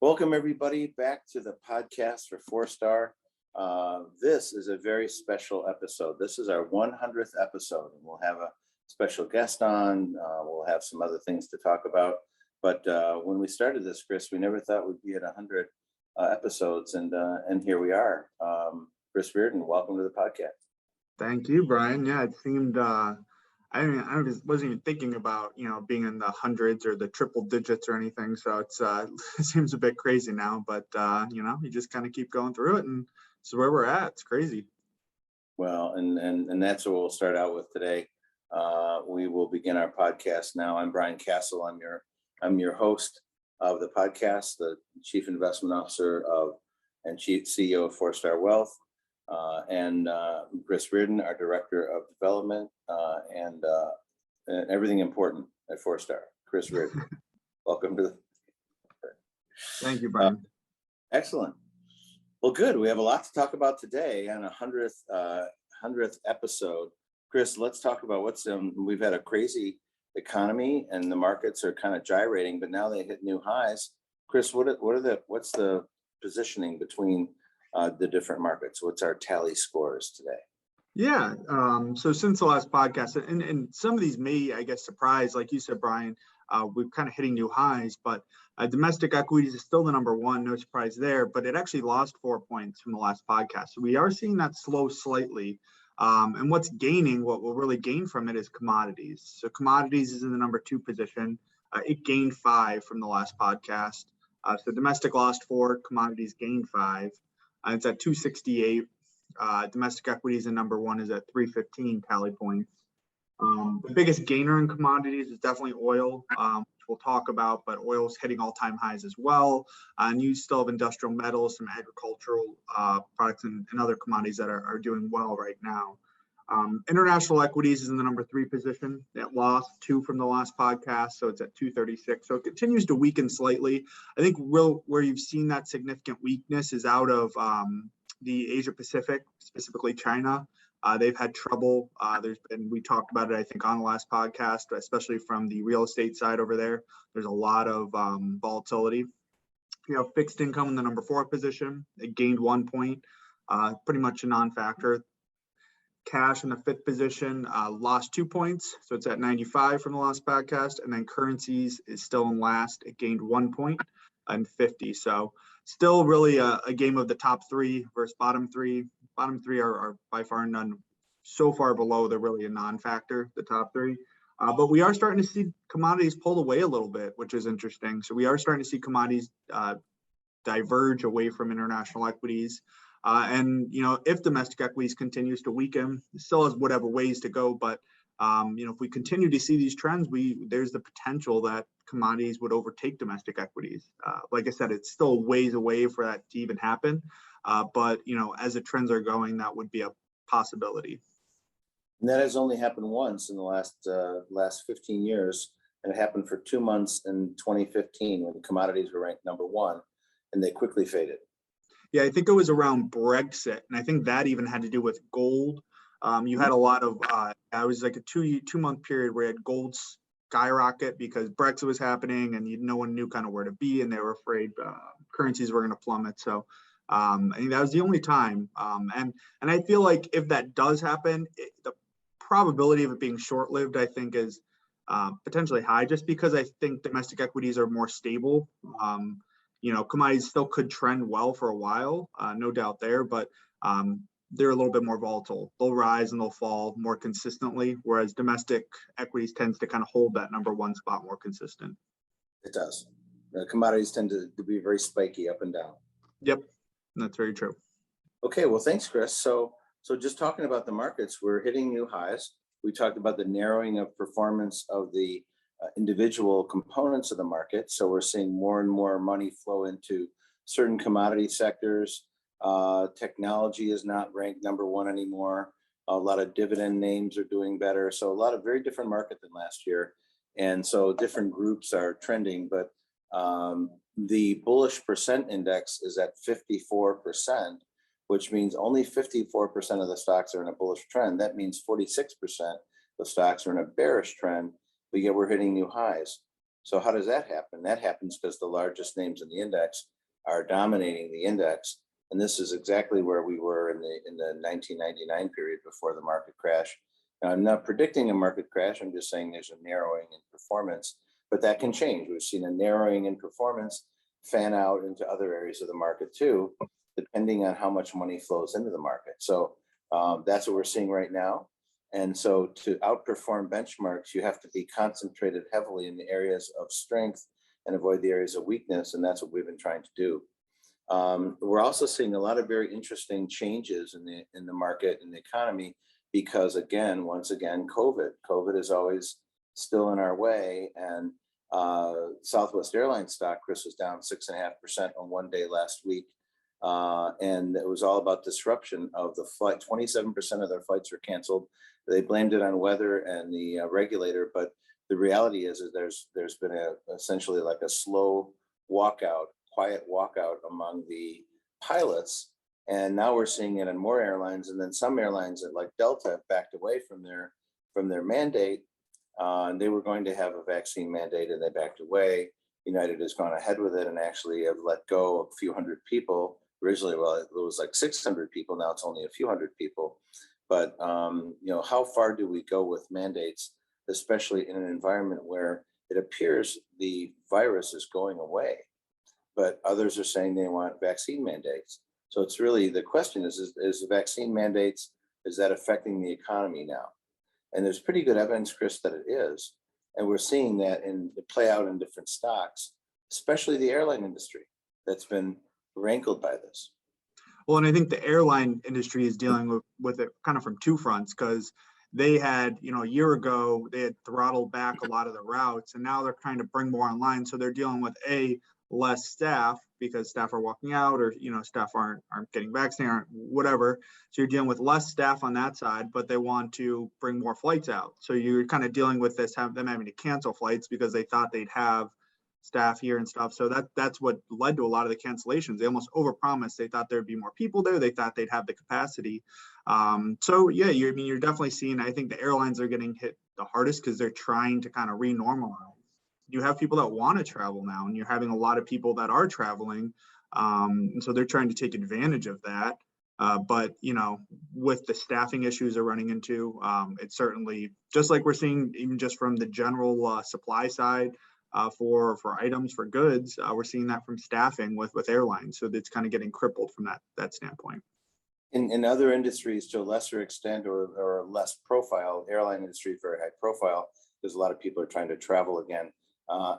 Welcome everybody back to the podcast for 4-Star. This is a very special episode. This is our 100th episode, and we'll have a special guest on. We'll have some other things to talk about. But when we started this, Chris, we never thought we'd be at 100 episodes, and here we are. Chris Reardon, welcome to the podcast. Thank you, Brian. Yeah, it seemed I wasn't even thinking about being in the hundreds or the triple digits or anything. So it's it seems a bit crazy now, but you just kind of keep going through it, and this is where we're at. It's crazy. Well, and that's what we'll start out with today. We will begin our podcast now. I'm Brian Kasal. I'm your host of the podcast, the Chief Investment Officer and Chief CEO of 4-Star Wealth, and Chris Reardon, our Director of Development and everything important at 4-Star. Chris Reardon, welcome to the. Thank you, Brian. Excellent. Well, good. We have a lot to talk about today on a 100th episode. Chris, let's talk about what's we've had a crazy economy and the markets are kind of gyrating, but now they hit new highs. Chris, what's the positioning between the different markets? What's our tally scores today? Yeah. So since the last podcast, and some of these may, I guess, surprise, like you said, Brian, we're kind of hitting new highs, but domestic equities is still the number one, no surprise there, but it actually lost 4 points from the last podcast. So we are seeing that slow slightly. And what will really gain from it is commodities. So commodities is in the number 2 position. It gained 5 from the last podcast. So domestic lost 4, commodities gained 5. It's at 268. Domestic equities in number 1 is at 315 tally points. The biggest gainer in commodities is definitely oil, which we'll talk about, but oil is hitting all-time highs as well. And you still have industrial metals, some agricultural products, and other commodities that are doing well right now. International equities is in the number 3 position. It lost 2 from the last podcast, so it's at 236. So it continues to weaken slightly. I think where you've seen that significant weakness is out of the Asia Pacific, specifically China. They've had trouble. We talked about it, I think, on the last podcast, especially from the real estate side over there. There's a lot of volatility. Fixed income in the number 4 position. It gained 1 point, pretty much a non-factor. Cash in the 5th position lost 2 points, so it's at 95 from the last podcast. And then currencies is still in last. It gained 1 point and 50. So still really a game of the top 3 versus bottom 3. Bottom 3 are by far none so far below. They're really a non-factor, the top 3. But we are starting to see commodities pull away a little bit, which is interesting. So we are starting to see commodities diverge away from international equities. And if domestic equities continues to weaken, it still has whatever ways to go. But if we continue to see these trends, there's the potential that commodities would overtake domestic equities. Like I said, it's still ways away for that to even happen. But as the trends are going, that would be a possibility. And that has only happened once in the last 15 years, and it happened for 2 months in 2015 when commodities were ranked number 1, and they quickly faded. Yeah, I think it was around Brexit, and I think that even had to do with gold. You had a lot of it was like a 2-month period where you had gold skyrocket because Brexit was happening, and no one knew kind of where to be, and they were afraid currencies were going to plummet. So I think that was the only time. And I feel like if that does happen, the probability of it being short-lived, I think, is potentially high, just because I think domestic equities are more stable. Commodities still could trend well for a while, no doubt there, but they're a little bit more volatile. They'll rise and they'll fall more consistently, whereas domestic equities tends to kind of hold that number 1 spot more consistent. It does. Commodities tend to be very spiky up and down. Yep, that's very true. Okay, well, thanks, Chris. So just talking about the markets, we're hitting new highs. We talked about the narrowing of performance of the individual components of the market. So we're seeing more and more money flow into certain commodity sectors. Technology is not ranked number 1 anymore. A lot of dividend names are doing better. So a lot of very different market than last year. And so different groups are trending, but the bullish percent index is at 54%, which means only 54% of the stocks are in a bullish trend. That means 46% of stocks are in a bearish trend, but yet we're hitting new highs. So how does that happen? That happens because the largest names in the index are dominating the index. And this is exactly where we were in the 1999 period before the market crash. Now, I'm not predicting a market crash. I'm just saying there's a narrowing in performance, but that can change. We've seen a narrowing in performance fan out into other areas of the market too, depending on how much money flows into the market. So that's what we're seeing right now. And so to outperform benchmarks, you have to be concentrated heavily in the areas of strength and avoid the areas of weakness. And that's what we've been trying to do. We're also seeing a lot of very interesting changes in the market and the economy because, again, once again, COVID is always still in our way. And Southwest Airlines stock, Chris, was down 6.5% on one day last week. And it was all about disruption of the flight. 27% of their flights were canceled. They blamed it on weather and the regulator, but the reality is there's been essentially like a slow walkout, quiet walkout among the pilots, and now we're seeing it in more airlines. And then some airlines that like Delta have backed away from their mandate. They were going to have a vaccine mandate, and they backed away. United has gone ahead with it and actually have let go of a few hundred people. Originally, well, it was like 600 people. Now it's only a few hundred people. But how far do we go with mandates, especially in an environment where it appears the virus is going away, but others are saying they want vaccine mandates. So it's really, the question is the vaccine mandates, is that affecting the economy now? And there's pretty good evidence, Chris, that it is. And we're seeing that play out in different stocks, especially the airline industry that's been rankled by this. Well, and I think the airline industry is dealing with it kind of from two fronts, because they had, a year ago, they had throttled back a lot of the routes, and now they're trying to bring more online. So they're dealing with less staff because staff are walking out, or staff aren't getting vaccinated, aren't whatever. So you're dealing with less staff on that side, but they want to bring more flights out. So you're kind of dealing with this, them having to cancel flights because they thought they'd have staff here and stuff. So that's what led to a lot of the cancellations. They almost overpromised. They thought there'd be more people there. They thought they'd have the capacity. So yeah, you're definitely seeing, I think the airlines are getting hit the hardest because they're trying to kind of re-normalize. You have people that want to travel now, and you're having a lot of people that are traveling. And so they're trying to take advantage of that. But with the staffing issues they're running into, it's certainly, just like we're seeing even just from the general supply side, for items, for goods, we're seeing that from staffing with airlines. So it's kind of getting crippled from that standpoint. In other industries, to a lesser extent or less profile, airline industry very high profile, because a lot of people are trying to travel again.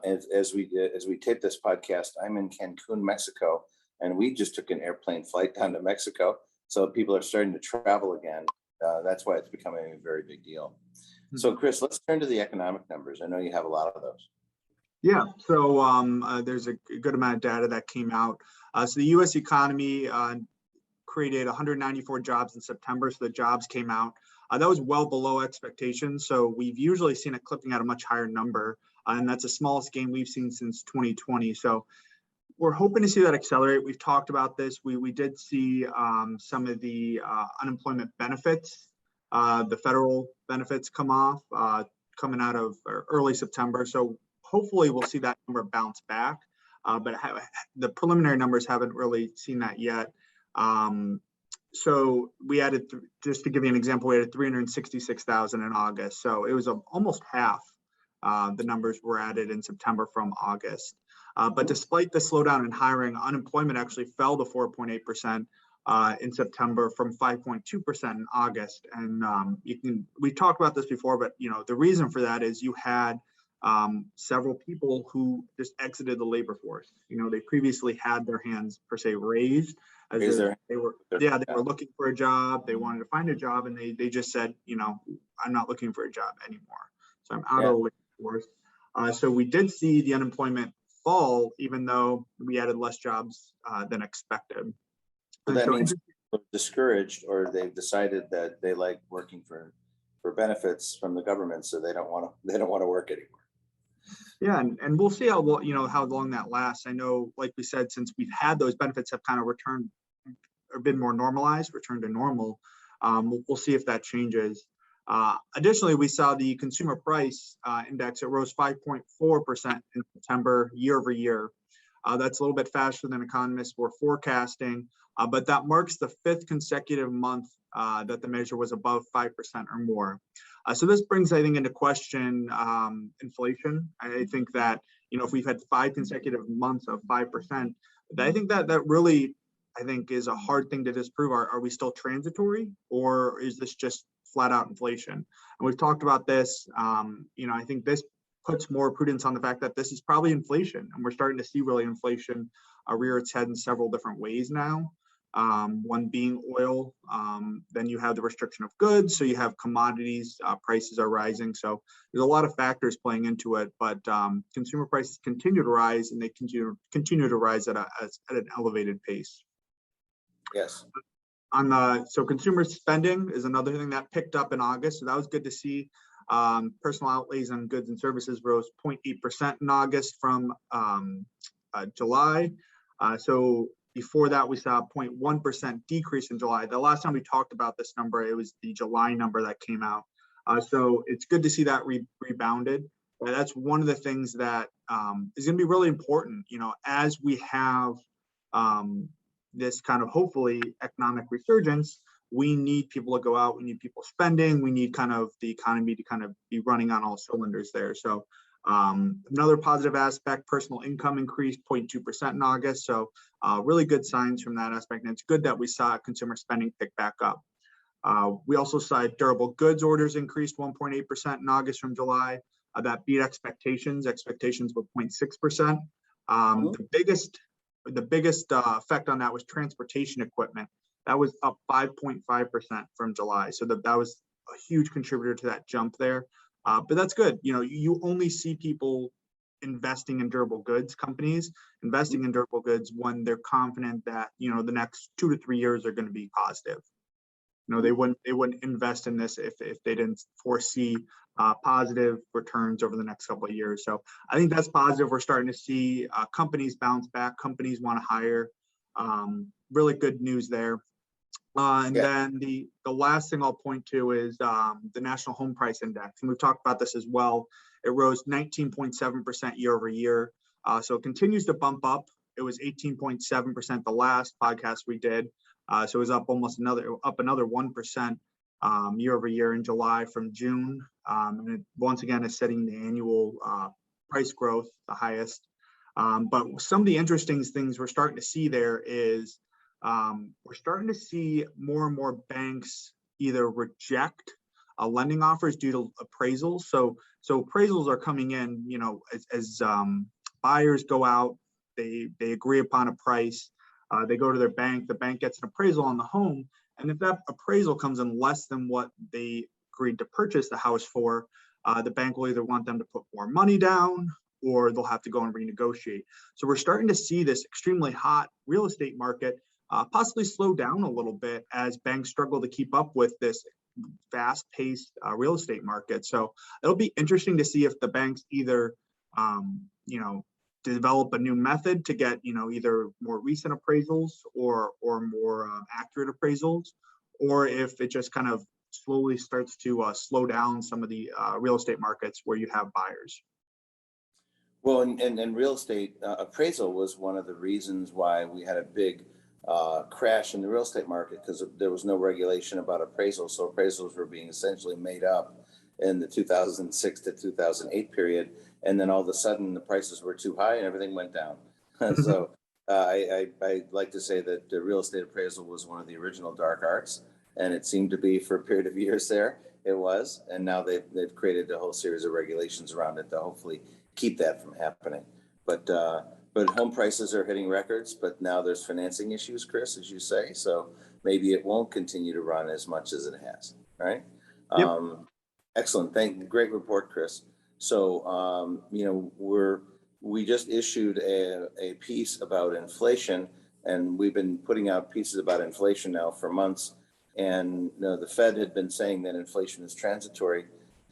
As we tape this podcast, I'm in Cancun, Mexico, and we just took an airplane flight down to Mexico. So people are starting to travel again. That's why it's becoming a very big deal. Mm-hmm. So Chris, let's turn to the economic numbers. I know you have a lot of those. Yeah, so there's a good amount of data that came out. So the U.S. economy created 194 jobs in September. So the jobs came out. That was well below expectations. So we've usually seen it clipping at a much higher number. And that's the smallest gain we've seen since 2020. So we're hoping to see that accelerate. We've talked about this. We did see some of the unemployment benefits, the federal benefits come off coming out of early September. So hopefully we'll see that number bounce back. But the preliminary numbers haven't really seen that yet. So we added, just to give you an example, we added 366,000 in August. So it was almost half the numbers were added in September from August. But despite the slowdown in hiring, unemployment actually fell to 4.8% in September from 5.2% in August. And we talked about this before, but the reason for that is you had several people who just exited the labor force. They previously had their hands per se raised as they were looking for a job. They wanted to find a job, and they just said, I'm not looking for a job anymore. So I'm out of the labor force. So we did see the unemployment fall, even though we added less jobs than expected. So that means people are discouraged, or they've decided that they like working for benefits from the government, so they don't want to work anymore. Yeah, and we'll see how long that lasts. I know, like we said, since we've had those benefits have kind of returned or been more normalized, returned to normal. We'll see if that changes. Additionally, we saw the consumer price index. It rose 5.4% in September year over year. That's a little bit faster than economists were forecasting, but that marks the 5th consecutive month that the measure was above 5% or more. So this brings, I think, into question inflation. I think that, if we've had 5 consecutive months of 5%, I think that really, I think, is a hard thing to disprove. Are we still transitory, or is this just flat out inflation? And we've talked about this. I think this puts more prudence on the fact that this is probably inflation, and we're starting to see really inflation rear its head in several different ways now. One being oil. Then you have the restriction of goods, so you have commodities prices are rising. So there's a lot of factors playing into it, but consumer prices continue to rise, and they continue to rise at an elevated pace. Yes. So consumer spending is another thing that picked up in August. So that was good to see. Personal outlays on goods and services rose 0.8% in August from July. So before that, we saw a 0.1% decrease in July. The last time we talked about this number, it was the July number that came out. So it's good to see that rebounded. That's one of the things that is going to be really important, as we have this kind of hopefully economic resurgence. We need people to go out. We need people spending. We need kind of the economy to kind of be running on all cylinders there. So another positive aspect, personal income increased 0.2% in August. So really good signs from that aspect. And it's good that we saw consumer spending pick back up. We also saw durable goods orders increased 1.8% in August from July. That beat expectations. Expectations were 0.6%. The biggest effect on that was transportation equipment. That was up 5.5% from July. So that was a huge contributor to that jump there. But that's good. You only see people investing in durable goods, companies investing in durable goods when they're confident that, the next 2 to 3 years are going to be positive. They wouldn't invest in this if they didn't foresee positive returns over the next couple of years. So I think that's positive. We're starting to see companies bounce back. Companies want to hire. Really good news there. Then the last thing I'll point to is the National Home Price Index. And we've talked about this as well. It rose 19.7% year over year. So it continues to bump up. It was 18.7% the last podcast we did. So it was up another 1% year over year in July from June. And it once again is setting the annual price growth, the highest. But some of the interesting things we're starting to see there is we're starting to see more and more banks either reject lending offers due to appraisals. So appraisals are coming in, as buyers go out, they agree upon a price, they go to their bank, the bank gets an appraisal on the home, and if that appraisal comes in less than what they agreed to purchase the house for, the bank will either want them to put more money down, or they'll have to go and renegotiate. So we're starting to see this extremely hot real estate market possibly slow down a little bit as banks struggle to keep up with this fast-paced real estate market. So it'll be interesting to see if the banks either, develop a new method to get, either more recent appraisals or more accurate appraisals, or if it just kind of slowly starts to slow down some of the real estate markets where you have buyers. Well, and real estate appraisal was one of the reasons why we had a big crash in the real estate market, because there was no regulation about appraisals. So appraisals were being essentially made up in the 2006 to 2008 period. And then all of a sudden the prices were too high and everything went down. So I like to say that the real estate appraisal was one of the original dark arts, and it seemed to be for a period of years there. It was. And now they've created a whole series of regulations around it to hopefully keep that from happening. But home prices are hitting records, but now there's financing issues, Chris, as you say. So maybe it won't continue to run as much as it has, right? Yep. Excellent. Great report, Chris. So, we just issued a piece about inflation, and we've been putting out pieces about inflation now for months. And the Fed had been saying that inflation is transitory.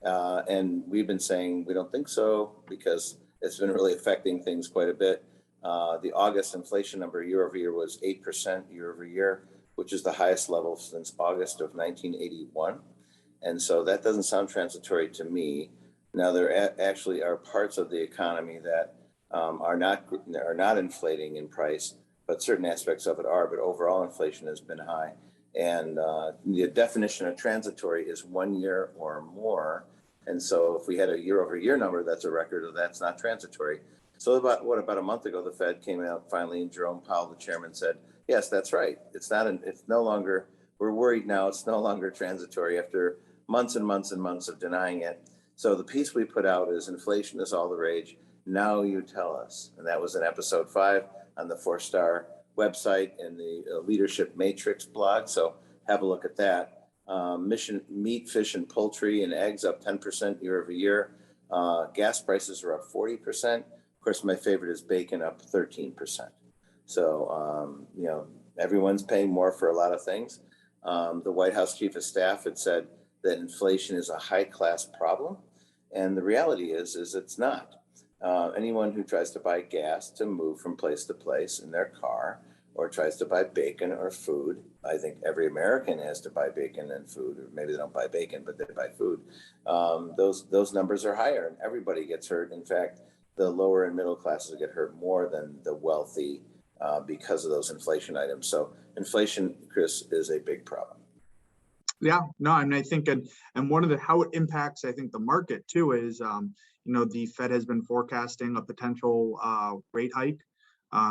And we've been saying we don't think so, because it's been really affecting things quite a bit. The August inflation number year over year was 8% year over year, which is the highest level since August of 1981. And so that doesn't sound transitory to me. Now, there actually are parts of the economy that are not inflating in price, but certain aspects of it are. But overall, inflation has been high, and the definition of transitory is 1 year or more. And so, if we had a year-over-year number, that's a record of that's not transitory. So, about a month ago, the Fed came out finally, and Jerome Powell, the chairman, said, "Yes, that's right. It's not. It's no longer. We're worried now. It's no longer transitory after months and months and months of denying it." So the piece we put out is inflation is all the rage. Now you tell us. And that was in episode 5 on the 4-Star website and the Leadership Matrix blog. So have a look at that. Meat, fish, and poultry and eggs up 10% year over year. Gas prices are up 40%. Of course, my favorite is bacon up 13%. So, everyone's paying more for a lot of things. The White House Chief of Staff had said that inflation is a high-class problem. And the reality is it's not. Anyone who tries to buy gas to move from place to place in their car, or tries to buy bacon or food, I think every American has to buy bacon and food, or maybe they don't buy bacon, but they buy food. Those numbers are higher, and everybody gets hurt. In fact, the lower and middle classes get hurt more than the wealthy because of those inflation items. So inflation, Chris, is a big problem. Yeah, no, and I think, and one of how it impacts, I think, the market too is, the Fed has been forecasting a potential rate hike.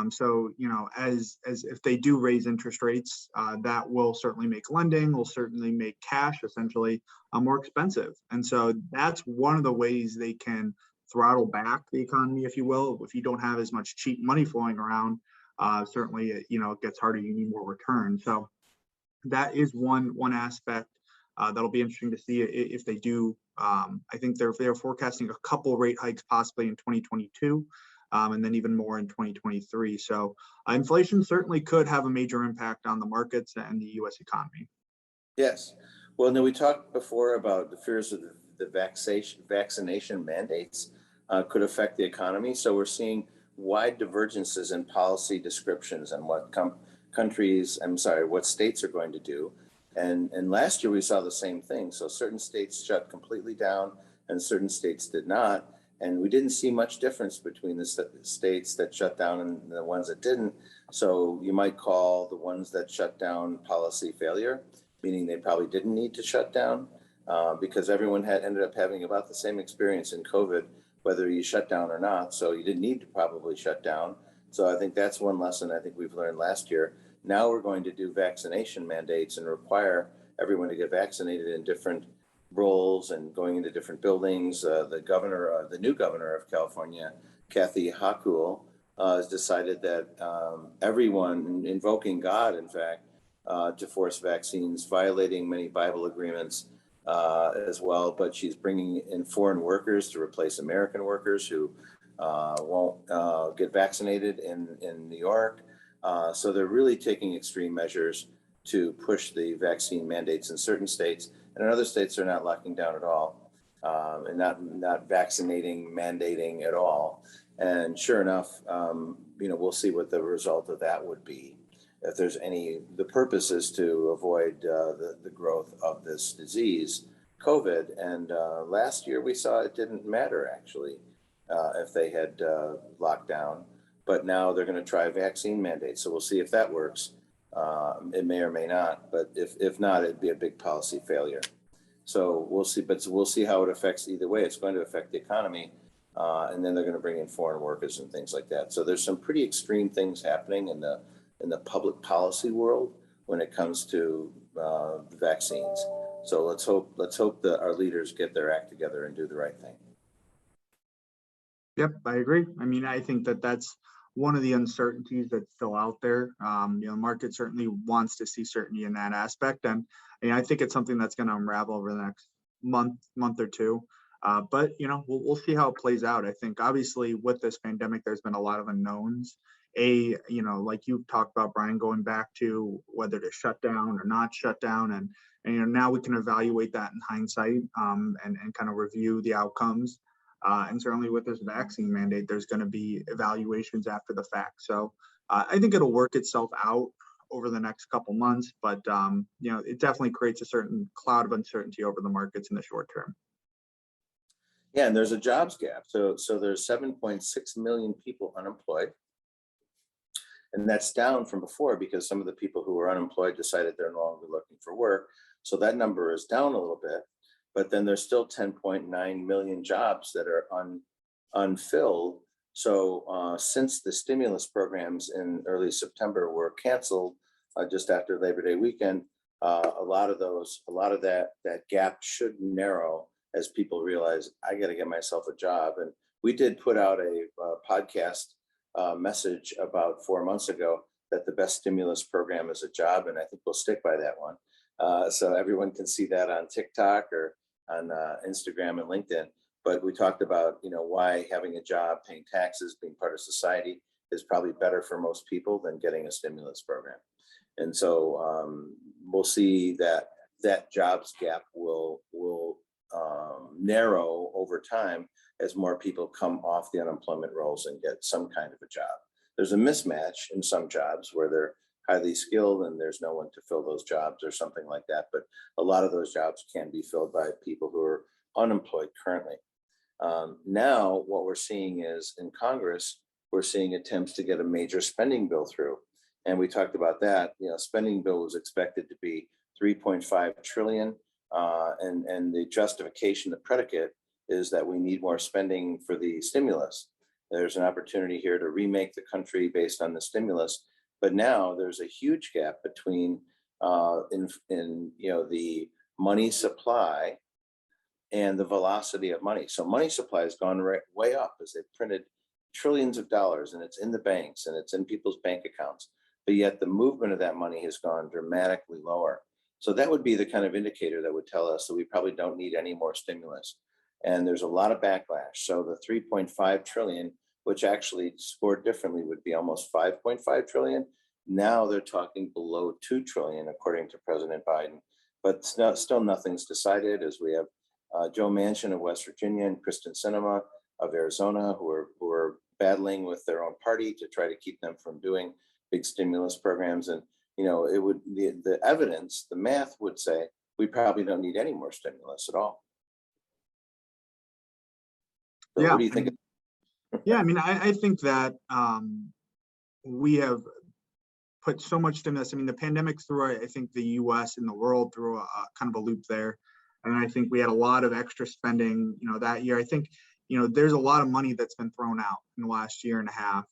So, as if they do raise interest rates, that will certainly make lending, will certainly make cash essentially more expensive. And so that's one of the ways they can throttle back the economy, if you will. If you don't have as much cheap money flowing around, certainly, it gets harder. You need more return. So that is one aspect that'll be interesting to see if they do. I think they're forecasting a couple rate hikes possibly in 2022, and then even more in 2023. So inflation certainly could have a major impact on the markets and the U.S. economy. Yes. Well, we talked before about the fears of the vaccination mandates could affect the economy. So we're seeing wide divergences in policy descriptions and what what states are going to do. And last year we saw the same thing. So certain states shut completely down and certain states did not. And we didn't see much difference between the states that shut down and the ones that didn't. So you might call the ones that shut down policy failure, meaning they probably didn't need to shut down because everyone ended up having about the same experience in COVID, whether you shut down or not. So you didn't need to probably shut down. So I think that's one lesson I think we've learned last year. Now we're going to do vaccination mandates and require everyone to get vaccinated in different roles and going into different buildings. The new governor of California, Kathy Hochul, has decided that everyone, invoking God, in fact, to force vaccines, violating many Bible agreements as well. But she's bringing in foreign workers to replace American workers who won't get vaccinated in New York. So they're really taking extreme measures to push the vaccine mandates in certain states. And in other states, they're not locking down at all and not vaccinating, mandating at all. And sure enough, we'll see what the result of that would be. If there's the purpose is to avoid the growth of this disease, COVID. And last year we saw it didn't matter actually if they had locked down. But now they're going to try vaccine mandates. So we'll see if that works. It may or may not, but if not, it'd be a big policy failure. So we'll see, but we'll see how it affects either way. It's going to affect the economy, and then they're going to bring in foreign workers and things like that. So there's some pretty extreme things happening in the public policy world when it comes to vaccines. So let's hope that our leaders get their act together and do the right thing. Yep, I agree. I mean, I think that's one of the uncertainties that's still out there. The market certainly wants to see certainty in that aspect. And I think it's something that's going to unravel over the next month or two. But, we'll see how it plays out. I think obviously with this pandemic, there's been a lot of unknowns. Like you talked about, Brian, going back to whether to shut down or not shut down. And now we can evaluate that in hindsight and kind of review the outcomes. And certainly with this vaccine mandate, there's going to be evaluations after the fact. So I think it'll work itself out over the next couple months, but it definitely creates a certain cloud of uncertainty over the markets in the short term. Yeah, and there's a jobs gap. So there's 7.6 million people unemployed. And that's down from before because some of the people who were unemployed decided they're no longer looking for work. So that number is down a little bit, but then there's still 10.9 million jobs that are unfilled. So since the stimulus programs in early September were canceled just after Labor Day weekend, a lot of that gap should narrow as people realize I got to get myself a job. And we did put out a podcast message about 4 months ago that the best stimulus program is a job, and I think we'll stick by that one. So everyone can see that on TikTok or on Instagram and LinkedIn. But we talked about why having a job, paying taxes, being part of society is probably better for most people than getting a stimulus program. And so we'll see that jobs gap will narrow over time as more people come off the unemployment rolls and get some kind of a job. There's a mismatch in some jobs where they're highly skilled and there's no one to fill those jobs or something like that. But a lot of those jobs can be filled by people who are unemployed currently. Now, what we're seeing is in Congress, we're seeing attempts to get a major spending bill through. And we talked about that. Spending bill was expected to be 3.5 trillion. And the justification, the predicate is that we need more spending for the stimulus. There's an opportunity here to remake the country based on the stimulus. But now there's a huge gap between the money supply and the velocity of money. So money supply has gone way up as they've printed trillions of dollars, and it's in the banks and it's in people's bank accounts. But yet the movement of that money has gone dramatically lower. So that would be the kind of indicator that would tell us that we probably don't need any more stimulus. And there's a lot of backlash. So the 3.5 trillion, which actually scored differently, would be almost 5.5 trillion. Now they're talking below 2 trillion, according to President Biden. But still nothing's decided, as we have Joe Manchin of West Virginia and Kristen Sinema of Arizona, who are battling with their own party to try to keep them from doing big stimulus programs. And it would the evidence, the math would say we probably don't need any more stimulus at all. So yeah. What do you think? Yeah, I mean, I think that we have put so much stimulus. I mean, the pandemic threw, I think, the U.S. and the world through a kind of a loop there. And I think we had a lot of extra spending, that year. I think, there's a lot of money that's been thrown out in the last year and a half.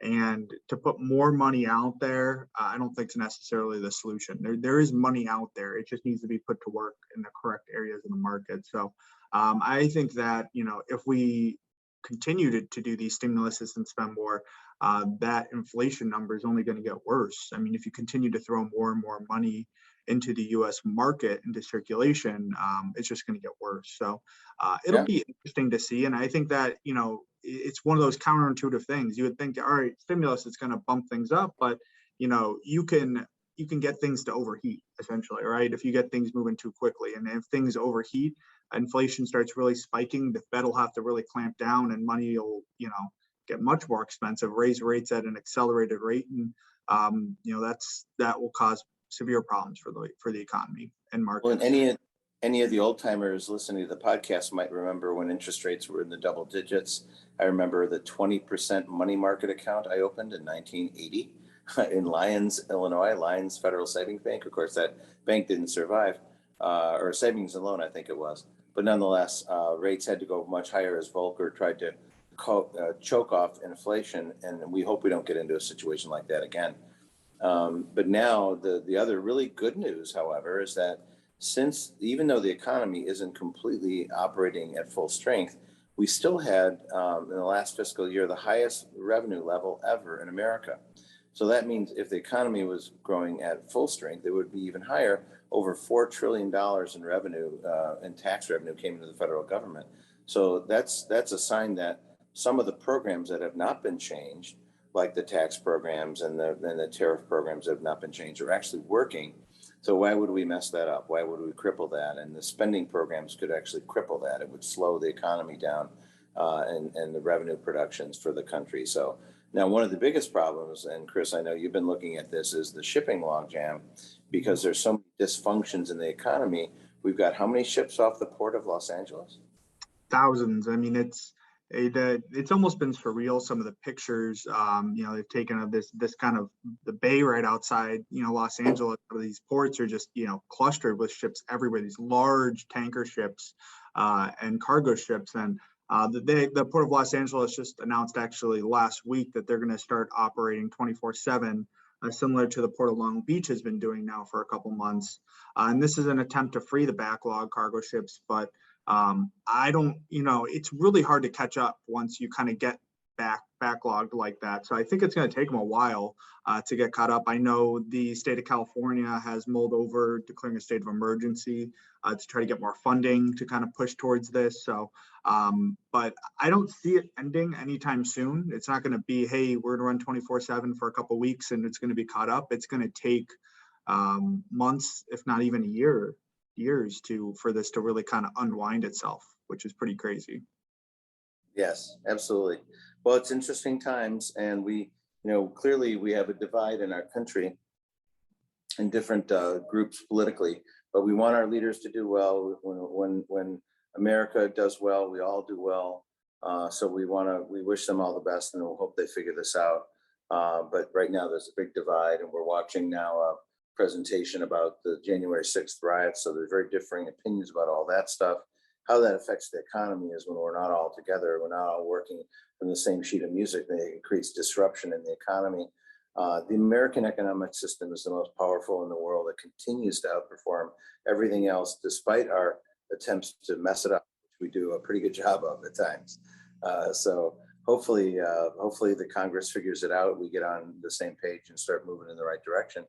And to put more money out there, I don't think is necessarily the solution. There is money out there. It just needs to be put to work in the correct areas of the market. So I think that, if we continue to do these stimuluses and spend more, that inflation number is only going to get worse. I mean, if you continue to throw more and more money into the U.S. market, into circulation, it's just going to get worse. So it'll be interesting to see. And I think that, it's one of those counterintuitive things. You would think, all right, stimulus is going to bump things up, but, you can get things to overheat, essentially, right? If you get things moving too quickly. And if things overheat, inflation starts really spiking, the Fed will have to really clamp down and money will, get much more expensive, raise rates at an accelerated rate. And, that will cause severe problems for the economy and markets. Well, any of the old timers listening to the podcast might remember when interest rates were in the double digits. I remember the 20% money market account I opened in 1980 in Lyons, Illinois, Lyons Federal Savings Bank. Of course, that bank didn't survive, or savings and loan, I think it was. But nonetheless, rates had to go much higher as Volcker tried to choke off inflation. And we hope we don't get into a situation like that again. But now the other really good news, however, is that even though the economy isn't completely operating at full strength, we still had in the last fiscal year the highest revenue level ever in America. So that means if the economy was growing at full strength, it would be even higher. Over $4 trillion in revenue and tax revenue came into the federal government. So that's a sign that some of the programs that have not been changed, like the tax programs and the tariff programs that have not been changed, are actually working. So why would we mess that up? Why would we cripple that? And the spending programs could actually cripple that. It would slow the economy down and the revenue productions for the country. So Now, one of the biggest problems, and Chris, I know you've been looking at this, is the shipping logjam, because there's so many dysfunctions in the economy. We've got how many ships off the port of Los Angeles? Thousands. I mean, it's almost been surreal. Some of the pictures, they've taken of this kind of the bay right outside, Los Angeles. These ports are just, clustered with ships everywhere. These large tanker ships and cargo ships. And the Port of Los Angeles just announced actually last week that they're going to start operating 24/7, similar to the Port of Long Beach has been doing now for a couple months. And this is an attempt to free the backlog cargo ships, but I don't, it's really hard to catch up once you kind of get backlogged like that. So I think it's going to take them a while to get caught up. I know the state of California has mulled over declaring a state of emergency to try to get more funding to kind of push towards this. So, but I don't see it ending anytime soon. It's not going to be, hey, we're going to run 24/7 for a couple of weeks and it's going to be caught up. It's going to take months, if not even years for this to really kind of unwind itself, which is pretty crazy. Yes, absolutely. Well, it's interesting times, and we, clearly we have a divide in our country in different groups politically, but we want our leaders to do well. When America does well, we all do well. So we wish them all the best, and we'll hope they figure this out. But right now there's a big divide, and we're watching now presentation about the January 6th riots. So there's very differing opinions about all that stuff. How that affects the economy is when we're not all together, we're not all working from the same sheet of music, it creates disruption in the economy. The American economic system is the most powerful in the world. It continues to outperform everything else, despite our attempts to mess it up, which we do a pretty good job of at times. So hopefully the Congress figures it out. We get on the same page and start moving in the right direction.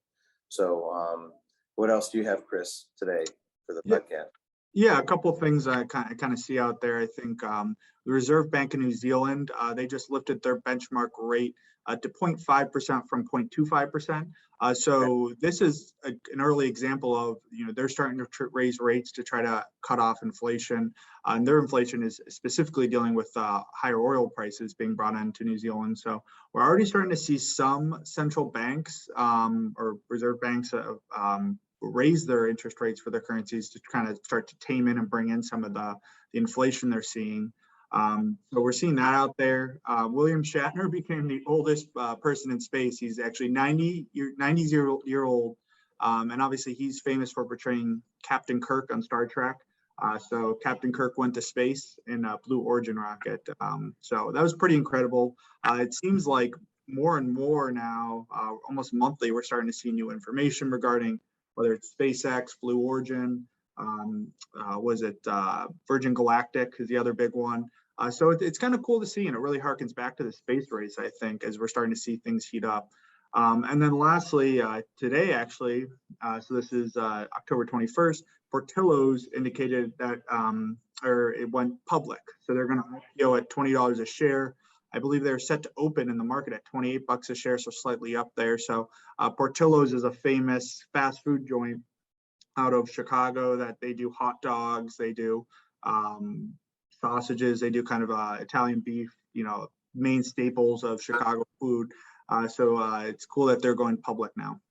So what else do you have, Chris, today for the podcast? Yeah, a couple of things I kind of see out there. I think the Reserve Bank of New Zealand, they just lifted their benchmark rate to 0.5% from 0.25%. So this is an early example of, they're starting to raise rates to try to cut off inflation. And their inflation is specifically dealing with higher oil prices being brought into New Zealand. So we're already starting to see some central banks or reserve banks raise their interest rates for their currencies to kind of start to tame in and bring in some of the inflation they're seeing. So we're seeing that out there. William Shatner became the oldest person in space. He's actually 90 year old. And obviously he's famous for portraying Captain Kirk on Star Trek. So Captain Kirk went to space in a Blue Origin rocket. So that was pretty incredible. It seems like more and more now, almost monthly, we're starting to see new information regarding whether it's SpaceX, Blue Origin, Virgin Galactic is the other big one. So it's kind of cool to see, and it really harkens back to the space race, I think, as we're starting to see things heat up. And then lastly, today actually, so this is October 21st, Portillo's indicated that, or it went public. So they're going to IPO at $20 a share. I believe they're set to open in the market at $28 a share, so slightly up there. So Portillo's is a famous fast food joint out of Chicago that they do hot dogs, they do sausages, they do kind of Italian beef, main staples of Chicago food. So it's cool that they're going public now.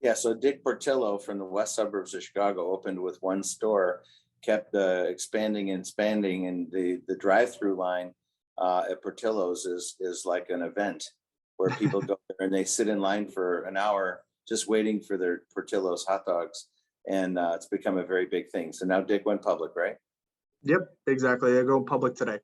Yeah, so Dick Portillo from the west suburbs of Chicago opened with one store, kept expanding and expanding, and the drive-through line at Portillo's is like an event where people go there and they sit in line for an hour just waiting for their Portillo's hot dogs. And it's become a very big thing. So now Dick went public, right? Yep, exactly. They're going public today.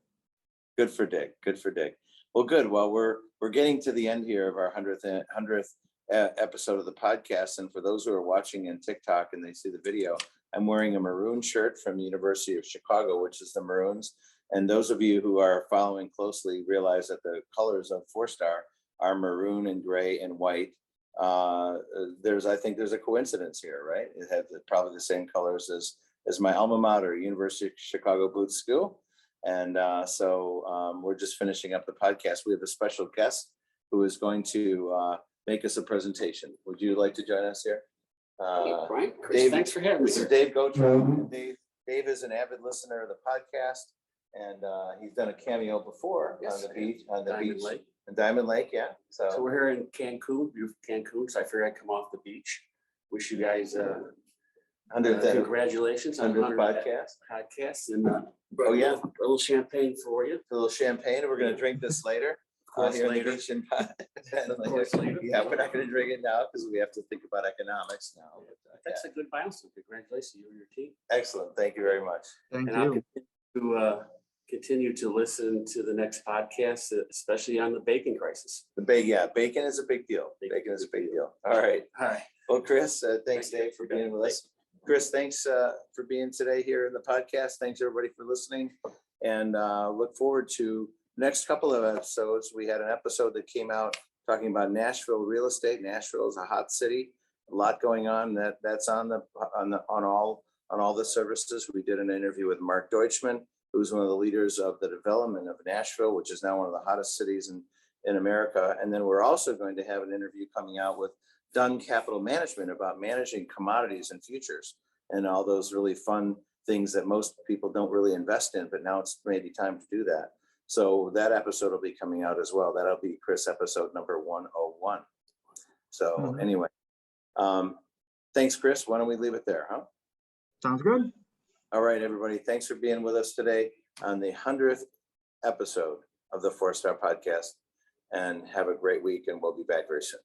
Good for Dick. Good for Dick. Well, good. Well, we're getting to the end here of our 100th episode of the podcast. And for those who are watching in TikTok and they see the video, I'm wearing a maroon shirt from the University of Chicago, which is the Maroons. And those of you who are following closely realize that the colors of 4-Star are maroon and gray and white. I think there's a coincidence here, right? It had probably the same colors as my alma mater, University of Chicago Booth School. And so we're just finishing up the podcast. We have a special guest who is going to make us a presentation. Would you like to join us here? Hey, Brian, Chris, Dave, thanks for having me. This is Dave Gotro. Dave is an avid listener of the podcast, and he's done a cameo before on the beach in Diamond Lake, yeah. So So we're here in Cancun, beautiful Cancun. So I figured I'd come off the beach. Wish you guys 100th congratulations on 100th 100th podcast. podcast and Oh, yeah. a little champagne for you. A little champagne, and we're gonna drink this later. Of course, Here in the later. beach in- Of course, later. Yeah, we're not gonna drink it now because we have to think about economics now. but, That's yeah. a good milestone. Congratulations, you and your team. Excellent. Thank you very much. Thank And I'll you. continue to listen to the next podcast, especially on the bacon crisis. Bacon is a big deal. Bacon is a big deal. All right. All right. Well, Chris, thanks, Thank you. Dave, for being with us. Chris, thanks for being today here in the podcast. Thanks, everybody, for listening. And look forward to next couple of episodes. We had an episode that came out talking about Nashville real estate. Nashville is a hot city. A lot going on. That's on all the services. We did an interview with Mark Deutschman, who's one of the leaders of the development of Nashville, which is now one of the hottest cities in America. And then we're also going to have an interview coming out with Dunn Capital Management about managing commodities and futures and all those really fun things that most people don't really invest in, but now it's maybe time to do that. So that episode will be coming out as well. That'll be Chris episode number 101. So anyway, thanks, Chris. Why don't we leave it there, huh? Sounds good. All right, everybody. Thanks for being with us today on the 100th episode of the 4-Star Podcast, and have a great week, and we'll be back very soon.